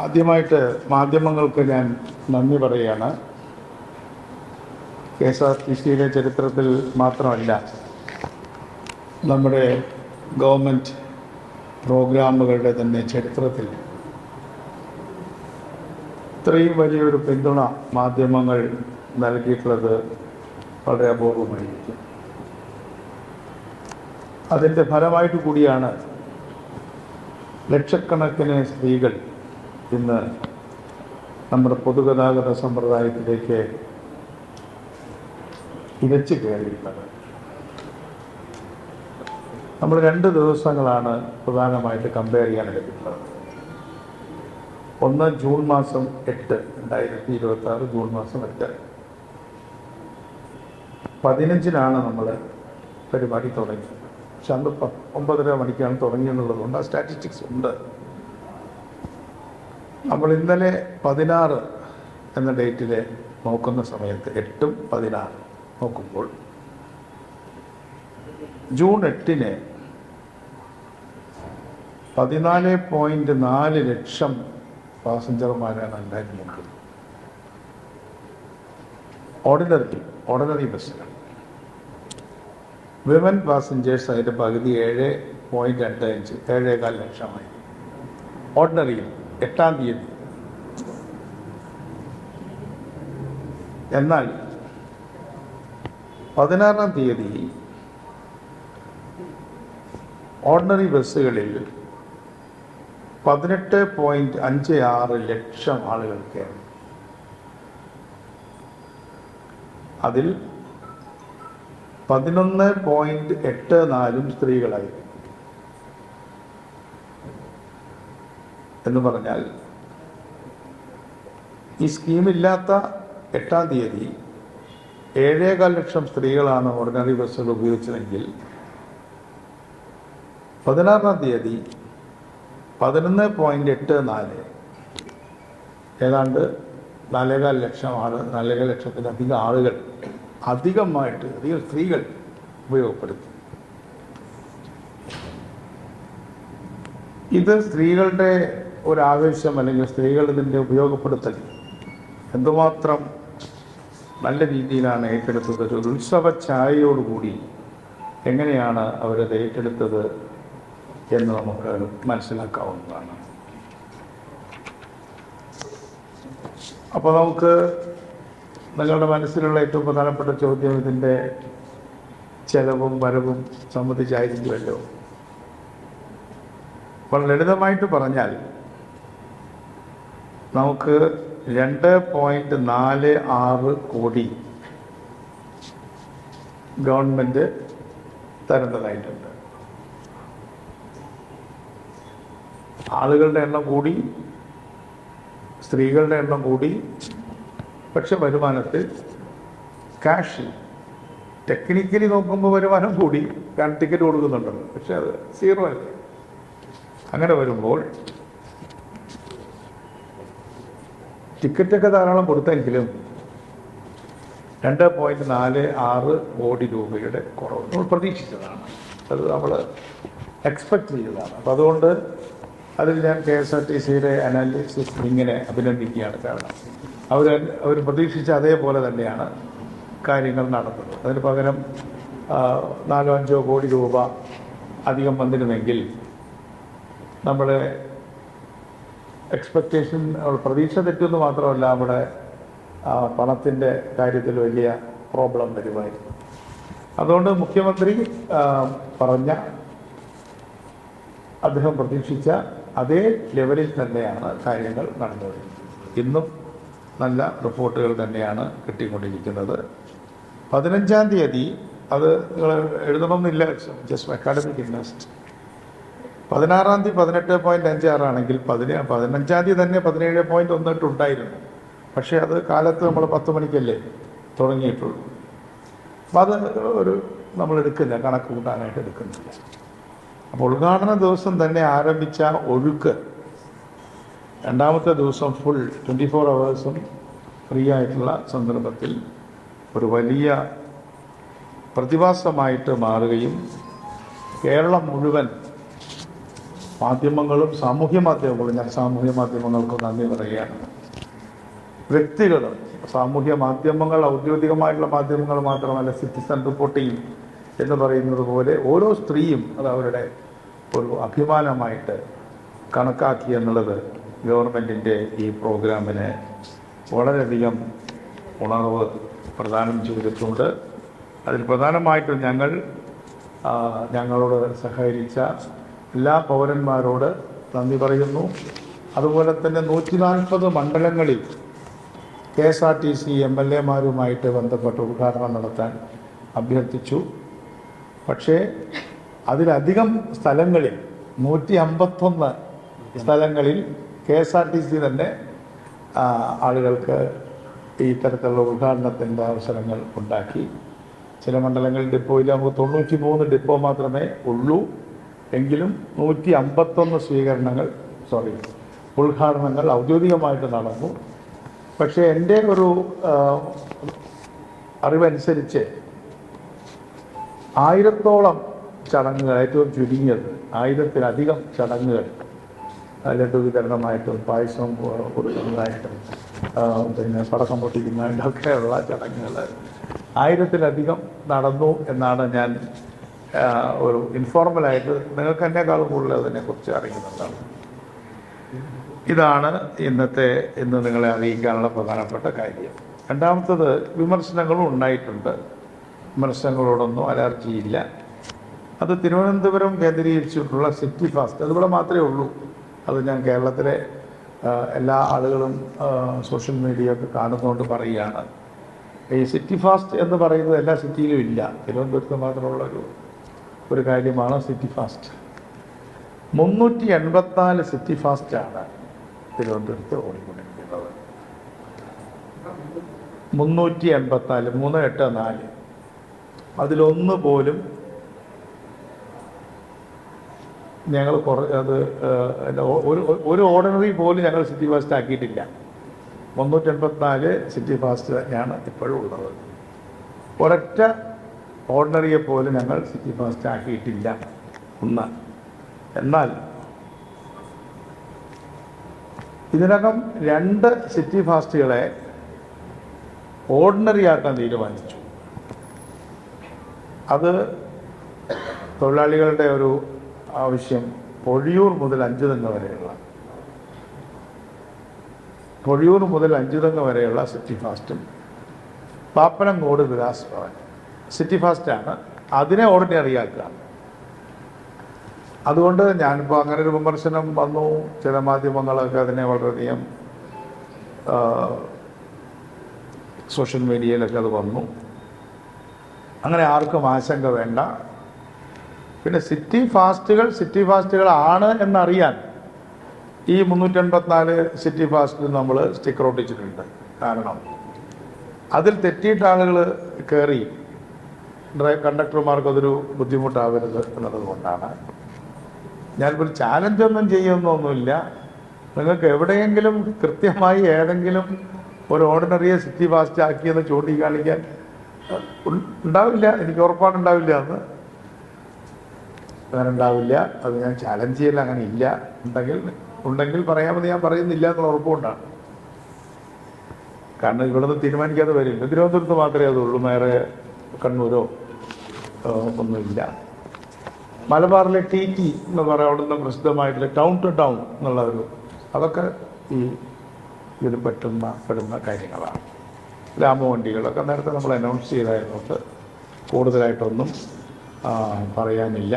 ആദ്യമായിട്ട് മാധ്യമങ്ങൾക്ക് ഞാൻ നന്ദി പറയുകയാണ്. KSRTCയുടെ ചരിത്രത്തിൽ മാത്രമല്ല, നമ്മുടെ ഗവൺമെൻറ് പ്രോഗ്രാമുകളുടെ തന്നെ ചരിത്രത്തിൽ ഇത്രയും വലിയൊരു പിന്തുണ മാധ്യമങ്ങൾ നൽകിയിട്ടുള്ളത് വളരെ അപൂർവമായിരിക്കും. അതിൻ്റെ ഫലമായിട്ട് കൂടിയാണ് ലക്ഷക്കണക്കിന് സ്ത്രീകൾ ഇന്ന് നമ്മുടെ പൊതുഗതാഗത സമ്പ്രദായത്തിലേക്ക് ഇരച്ചു കയറിയിട്ടുള്ളത്. നമ്മൾ 2 ദിവസങ്ങളാണ് പ്രധാനമായിട്ട് കമ്പയർ ചെയ്യാൻ ലഭിക്കുന്നത്. ഒന്ന് ജൂൺ മാസം 8, 2026 ജൂൺ മാസം 8, 15-നാണ് നമ്മൾ പരിപാടി തുടങ്ങിയത്. പക്ഷെ അന്ന് 9:30 മണിക്കാണ് തുടങ്ങിയെന്നുള്ളതുകൊണ്ട് ആ സ്റ്റാറ്റിസ്റ്റിക്സ് ഉണ്ട്. നമ്മൾ ഇന്നലെ 16 എന്ന ഡേറ്റിൽ നോക്കുന്ന സമയത്ത് 8ഉം 16 നോക്കുമ്പോൾ ജൂൺ 8-ന് 14.4 ലക്ഷം പാസഞ്ചർമാരാണ് ഉണ്ടായിരുന്നത്. ഓർഡിനറി ബസ്സുകൾ. വിമൻ പാസഞ്ചേഴ്സ് അതിൻ്റെ പകുതി 7.25 7.25 ലക്ഷമായി. ഓർഡിനറിയിൽ 8-ാം തീയതി. എന്നാൽ 16-ാം തീയതി ഓർഡിനറി ബസ്സുകളിൽ 18.56 ലക്ഷം ആളുകൾ കയറി. അതിൽ 11.84 സ്ത്രീകളായി. എന്ന് പറഞ്ഞാൽ ഈ സ്കീമില്ലാത്ത 8-ാം തീയതി 7.25 ലക്ഷം സ്ത്രീകളാണ് ഓർഡിനറി ബസ്സുകൾ ഉപയോഗിച്ചതെങ്കിൽ 16-ാം തീയതി 11.84, ഏതാണ്ട് 4.25 ലക്ഷം 4.25 ലക്ഷത്തിലധികം ആളുകൾ അധികം സ്ത്രീകൾ ഉപയോഗപ്പെടുത്തി. ഇത് സ്ത്രീകളുടെ ഒരാവേശം അല്ലെങ്കിൽ സ്ത്രീകൾ ഇതിൻ്റെ ഉപയോഗപ്പെടുത്തൽ എന്തുമാത്രം നല്ല രീതിയിലാണ് ഏറ്റെടുത്തത്, ഒരു ഉത്സവ ഛായയോടുകൂടി എങ്ങനെയാണ് അവരത് ഏറ്റെടുത്തത് എന്ന് നമുക്ക് മനസ്സിലാക്കാവുന്നതാണ്. അപ്പോൾ നമുക്ക് നിങ്ങളുടെ മനസ്സിലുള്ള ഏറ്റവും പ്രധാനപ്പെട്ട ചോദ്യം ഇതിൻ്റെ ചെലവും വരവും സംബന്ധിച്ചായിരിക്കുമല്ലോ. അപ്പോൾ ലളിതമായിട്ട് പറഞ്ഞാൽ നമുക്ക് 2.46 കോടി ഗവൺമെൻറ് തരേണ്ടതായിട്ടുണ്ട്. ആളുകളുടെ എണ്ണം കൂടി, സ്ത്രീകളുടെ എണ്ണം കൂടി, പക്ഷെ വരുമാനത്തിൽ ക്യാഷ് ടെക്നിക്കലി നോക്കുമ്പോൾ വരുമാനം കൂടി, കാരണം ടിക്കറ്റ് കൊടുക്കുന്നുണ്ടല്ലോ, പക്ഷെ അത് 0 അല്ലേ. അങ്ങനെ വരുമ്പോൾ ടിക്കറ്റൊക്കെ ധാരാളം കൊടുത്തെങ്കിലും 2.46 കോടി രൂപയുടെ കുറവ് നമ്മൾ പ്രതീക്ഷിച്ചതാണ്. അത് നമ്മൾ എക്സ്പെക്റ്റ് ചെയ്തതാണ്. അപ്പം അതുകൊണ്ട് അതിൽ ഞാൻ KSRTCയുടെ അനാലിസിസ് ഇങ്ങനെ അഭിനന്ദിക്കുകയാണ്. കാരണം അവർ പ്രതീക്ഷിച്ച അതേപോലെ തന്നെയാണ് കാര്യങ്ങൾ നടന്നത്. അതിന് പകരം 4-5 കോടി രൂപ അധികം വന്നിരുന്നെങ്കിൽ നമ്മുടെ എക്സ്പെക്റ്റേഷൻ, പ്രതീക്ഷ തെറ്റെന്ന് മാത്രമല്ല, നമ്മുടെ പണത്തിൻ്റെ കാര്യത്തിൽ വലിയ പ്രോബ്ലം വരുമായിരുന്നു. അതുകൊണ്ട് മുഖ്യമന്ത്രി അദ്ദേഹം പ്രതീക്ഷിച്ച അതേ ലെവലിൽ തന്നെയാണ് കാര്യങ്ങൾ നടന്നുകൊണ്ടിരിക്കുന്നത്. ഇന്നും നല്ല റിപ്പോർട്ടുകൾ തന്നെയാണ് കിട്ടിക്കൊണ്ടിരിക്കുന്നത്. 15-ാം തീയതി, അത് നിങ്ങൾ എഴുതണമെന്നില്ല, ജസ്റ്റ് അക്കാഡമിക് ഇൻവെസ്റ്റ്. 16-ാം തീയതി 18.56 ആണെങ്കിൽ 15-ാം തീയതി തന്നെ 17.18 ഉണ്ടായിരുന്നു. പക്ഷേ അത് കാലത്ത് നമ്മൾ 10 മണിക്കല്ലേ തുടങ്ങിയിട്ടുള്ളൂ. അപ്പം അത് നമ്മൾ എടുക്കില്ല, കണക്ക് കൂട്ടാനായിട്ട് എടുക്കുന്നില്ല. അപ്പോൾ ഉദ്ഘാടന ദിവസം തന്നെ ആരംഭിച്ച ഒഴുക്ക് 2ാമത്തെ ദിവസം ഫുൾ 24 hours ഫ്രീ ആയിട്ടുള്ള സന്ദർഭത്തിൽ ഒരു വലിയ പ്രതിഭാസമായിട്ട് മാറുകയും കേരളം മുഴുവൻ മാധ്യമങ്ങളും സാമൂഹ്യ മാധ്യമങ്ങളും, ഞാൻ സാമൂഹ്യ മാധ്യമങ്ങൾക്ക് നന്ദി പറയുകയാണ്. വ്യക്തികൾ, സാമൂഹ്യ മാധ്യമങ്ങൾ ഔദ്യോഗികമായിട്ടുള്ള മാധ്യമങ്ങൾ മാത്രമല്ല, സിറ്റിസൺ റിപ്പോർട്ടിംഗ് എന്ന് പറയുന്നത് പോലെ ഓരോ സ്ത്രീയും അത് അവരുടെ ഒരു അഭിമാനമായിട്ട് കണക്കാക്കി എന്നുള്ളത് ഗവൺമെൻറ്റിൻ്റെ ഈ പ്രോഗ്രാമിന് വളരെയധികം ഉണർവ് പ്രദാനം ചെയ്തിട്ടുണ്ട്. അതിൽ പ്രധാനമായിട്ടും ഞങ്ങളോട് സഹകരിച്ച എല്ലാ പൗരന്മാരോട് നന്ദി പറയുന്നു. അതുപോലെ തന്നെ 140 മണ്ഡലങ്ങളിൽ KSRTC MLA-മാരുമായിട്ട് ബന്ധപ്പെട്ട് ഉദ്ഘാടനം നടത്താൻ അഭ്യർത്ഥിച്ചു. പക്ഷേ അതിലധികം സ്ഥലങ്ങളിൽ 151 സ്ഥലങ്ങളിൽ KSRTC തന്നെ ആളുകൾക്ക് ഈ തരത്തിലുള്ള ഉദ്ഘാടനത്തിൻ്റെ അവസരങ്ങൾ ഉണ്ടാക്കി. ചില മണ്ഡലങ്ങളിൽ ഡിപ്പോയിൽ നമുക്ക് 93 ഡിപ്പോ മാത്രമേ ഉള്ളൂ. എങ്കിലും 151 ഉദ്ഘാടനങ്ങൾ ഔദ്യോഗികമായിട്ട് നടന്നു. പക്ഷേ എൻ്റെ ഒരു അറിവനുസരിച്ച് 1000-ഓളം ചടങ്ങുകൾ, ഏറ്റവും ചുരുങ്ങിയത് 1000-ലധികം ചടങ്ങുകൾ, ലഡു വിതരണമായിട്ടും പായസം കൊടുക്കുന്നതായിട്ടും പിന്നെ പടക്കം പൊട്ടിക്കുന്നതായിട്ടൊക്കെയുള്ള ചടങ്ങുകൾ 1000-ലധികം നടന്നു എന്നാണ് ഞാൻ ഒരു ഇൻഫോർമലായിട്ട്, നിങ്ങൾക്ക് എന്നെക്കാളും കൂടുതൽ അതിനെക്കുറിച്ച് അറിയുന്നുണ്ടാവും. ഇതാണ് ഇന്ന് നിങ്ങളെ അറിയിക്കാനുള്ള പ്രധാനപ്പെട്ട കാര്യം. രണ്ടാമത്തത്, വിമർശനങ്ങളും ഉണ്ടായിട്ടുണ്ട്. വിമർശനങ്ങളോടൊന്നും അലർജിയില്ല. അത് തിരുവനന്തപുരം കേന്ദ്രീകരിച്ചിട്ടുള്ള സിറ്റി ഫാസ്റ്റ്, അതുപോലെ മാത്രമേ ഉള്ളൂ. അത് ഞാൻ കേരളത്തിലെ എല്ലാ ആളുകളും സോഷ്യൽ മീഡിയ ഒക്കെ കാണുന്നതുകൊണ്ട് പറയുകയാണ്. ഈ സിറ്റി ഫാസ്റ്റ് എന്ന് പറയുന്നത് എല്ലാ സിറ്റിയിലും ഇല്ല, തിരുവനന്തപുരത്ത് മാത്രമുള്ള ഒരു കാര്യമാണ് സിറ്റി ഫാസ്റ്റ്. 384 സിറ്റി ഫാസ്റ്റാണ് തിരുവനന്തപുരത്ത് ഓടിക്കൊണ്ടിരിക്കുന്നത്. 384, 384. അതിലൊന്ന് പോലും ഞങ്ങൾ ഒരു ഓർഡിനറി പോലും ഞങ്ങൾ സിറ്റി ഫാസ്റ്റ് ആക്കിയിട്ടില്ല. 384 സിറ്റി ഫാസ്റ്റ് തന്നെയാണ് ഇപ്പോഴും ഉള്ളത്. ഒരൊറ്റ ഓർഡിനറിയെ പോലും ഞങ്ങൾ സിറ്റി ഫാസ്റ്റ് ആക്കിയിട്ടില്ല. എന്നാൽ ഇതിനകം 2 സിറ്റി ഫാസ്റ്റുകളെ ഓർഡിനറി ആക്കാൻ തീരുമാനിച്ചു. അത് തൊഴിലാളികളുടെ ഒരു ആവശ്യം, പൊഴിയൂർ മുതൽ 5 തെങ്ങ് വരെയുള്ള സിറ്റി ഫാസ്റ്റും പാപ്പനംകോട് വിലാസ് ഭവൻ സിറ്റി ഫാസ്റ്റാണ്, അതിനെ ഓർഡിനറി ആക്കുക. അതുകൊണ്ട് ഞാനിപ്പോൾ അങ്ങനെ ഒരു വിമർശനം വന്നു. ചില മാധ്യമങ്ങളൊക്കെ അതിനെ വളരെയധികം സോഷ്യൽ മീഡിയയിലൊക്കെ അത് വന്നു. അങ്ങനെ ആർക്കും ആശങ്ക വേണ്ട. പിന്നെ സിറ്റി ഫാസ്റ്റുകളാണ് എന്നറിയാൻ ഈ 384 സിറ്റി ഫാസ്റ്റിൽ നമ്മൾ സ്റ്റിക്കർ ഒട്ടിച്ചിട്ടുണ്ട്. കാരണം അതിൽ തെറ്റിയിട്ട് ആളുകൾ കയറി കണ്ടക്ടർമാർക്ക് അതൊരു ബുദ്ധിമുട്ടാവരുത് എന്നുള്ളത് കൊണ്ടാണ്. ഞാനിപ്പോൾ ചാലഞ്ചൊന്നും ചെയ്യുന്നൊന്നുമില്ല. നിങ്ങൾക്ക് എവിടെയെങ്കിലും കൃത്യമായി ഏതെങ്കിലും ഒരു ഓർഡിനറിയെ സിറ്റി ഫാസ്റ്റ് ആക്കിയെന്ന് ചൂണ്ടിക്കാണിക്കാൻ ഉണ്ടാവില്ല, എനിക്ക് ഉറപ്പാണുണ്ടാവില്ല. അങ്ങനെ ഉണ്ടാവില്ല. അത് ഞാൻ ചാലഞ്ച് ചെയ്യില്ല, അങ്ങനെ ഇല്ല. ഉണ്ടെങ്കിൽ പറയാമെന്ന് ഞാൻ പറയുന്നില്ല എന്നുള്ള ഉറപ്പുകൊണ്ടാണ്. കാരണം ഇവിടെ നിന്ന് തീരുമാനിക്കാതെ വരില്ല. തിരുവനന്തപുരത്ത് മാത്രമേ അതുള്ളൂ, വേറെ കണ്ണൂരോ ഒന്നുമില്ല. മലബാറിലെ TT എന്ന് പറയാം, അവിടെ നിന്ന് പ്രസിദ്ധമായിട്ടുള്ള ടൗൺ ടു ടൗൺ എന്നുള്ള അതൊക്കെ ഇതിൽ പെടുന്ന കാര്യങ്ങളാണ്. ഗ്രാമവണ്ടികളൊക്കെ നേരത്തെ നമ്മൾ അനൗൺസ് ചെയ്തായിരുന്നുകൊണ്ട് കൂടുതലായിട്ടൊന്നും പറയാനില്ല.